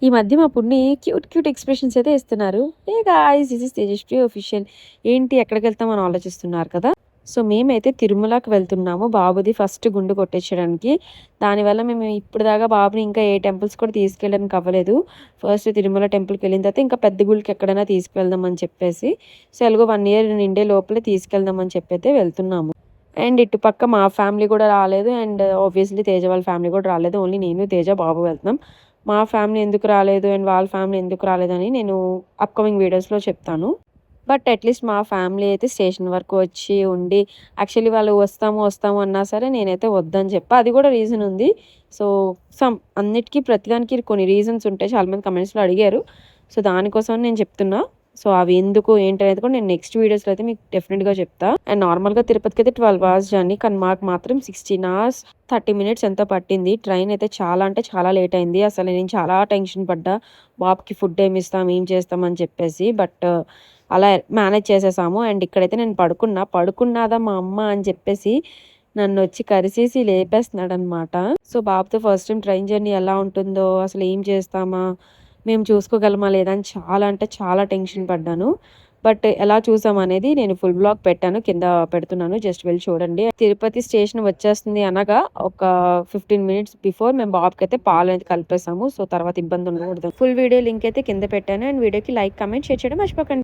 ఈ మధ్య మా పున్ని క్యూట్ క్యూట్ ఎక్స్‌ప్రెషన్స్ అయితే ఇస్తున్నారు. "Hey guys this is Tejaswi official." ఏంటి ఎక్కడికెళ్తాం అని ఆలోచిస్తున్నారు కదా! సో, మేమైతే తిరుమలకి వెళ్తున్నాము. బాబుది ఫస్ట్ గుండు కొట్టించడానికి. దానివల్ల మేము ఇప్పటిదాకా బాబుని ఇంకా ఏ టెంపుల్స్ కూడా తీసుకెళ్ళడానికి అవ్వలేదు. ఫస్ట్ తిరుమల టెంపుల్‌కెళ్ళిన తర్వాత ఇంకా పెద్ద గుడికి ఎక్కడైనా తీసుకువెళ్దాం అని చెప్పేసి, సో, ఎలాగో 1 ఇయర్ నిండే లోపలే తీసుకెళ్దాం అని చెప్పైతే వెళ్తున్నాము. అండ్ ఇటుపక్క మా ఫ్యామిలీ కూడా రాలేదు. అండ్ ఆబ్వియస్‌లీ తేజ వాళ్ళ ఫ్యామిలీ కూడా రాలేదు. ఓన్లీ నేను, తేజ, బాబు వెళ్తున్నాం. మా ఫ్యామిలీ ఎందుకు రాలేదు అండ్ వాళ్ళ ఫ్యామిలీ ఎందుకు రాలేదని నేను అప్‌కమింగ్ వీడియోస్‌లో చెప్తాను. బట్ అట్‌లీస్ట్ మా ఫ్యామిలీ అయితే స్టేషన్ వరకు వచ్చి ఉండి యాక్చువల్లీ వాళ్ళు వస్తాము, వస్తాము అన్నా సరే నేనైతే వద్దని చెప్పా. అది కూడా రీజన్ ఉంది. సో, అన్నిటికి ప్రతిదానికి కొన్ని రీజన్స్ ఉంటాయి. చాలామంది కమెంట్స్‌లో అడిగారు. సో, దానికోసమని నేను చెప్తున్నా. సో, అవి ఎందుకు ఏంటనేది కూడా నేను నెక్స్ట్ వీడియోస్‌లో అయితే మీకు డెఫినిట్‌గా చెప్తా. అండ్ నార్మల్‌గా తిరుపతికైతే 12 అవర్స్ జర్నీ. కానీ మాకు మాత్రం 16 అవర్స్ 30 మినిట్స్ ఎంతో పట్టింది. ట్రైన్ అయితే చాలా అంటే చాలా లేట్ అయింది. అసలు నేను చాలా టెన్షన్ పడ్డా. బాబుకి ఫుడ్ ఏమి ఇస్తాం, ఏం చేస్తాం అని చెప్పేసి. బట్ అలా మేనేజ్ చేసేసాము. అండ్ ఇక్కడైతే నేను పడుకున్నాదా మా అమ్మ అని చెప్పేసి నన్నొచ్చి కరిసేసి లేపేస్తున్నాడనమాట. సో, బాబుతో ఫస్ట్ టైమ్ ట్రైన్ జర్నీ ఎలా ఉంటుందో, అసలు ఏం చేస్తామా, మేము చూసుకోగలమా లేదా అని చాలా అంటే చాలా టెన్షన్ పడ్డాను. బట్ ఎలా చూసామనేది నేను ఫుల్ వ్లాగ్ పెట్టాను. కింద పెడుతున్నాను. జస్ట్ వెళ్లి చూడండి. తిరుపతి స్టేషన్ వచ్చేస్తుంది అనగా ఒక 15 మినిట్స్ బిఫోర్ మేము బాబుకైతే పాలనేది కలిపేసాము. సో, తర్వాత ఇబ్బంది ఉండకూడదు. ఫుల్ వీడియో లింక్ అయితే కింద పెట్టాను. అండ్ వీడియోకి లైక్, కామెంట్, షేర్ చేయడం మర్చిపోకండి.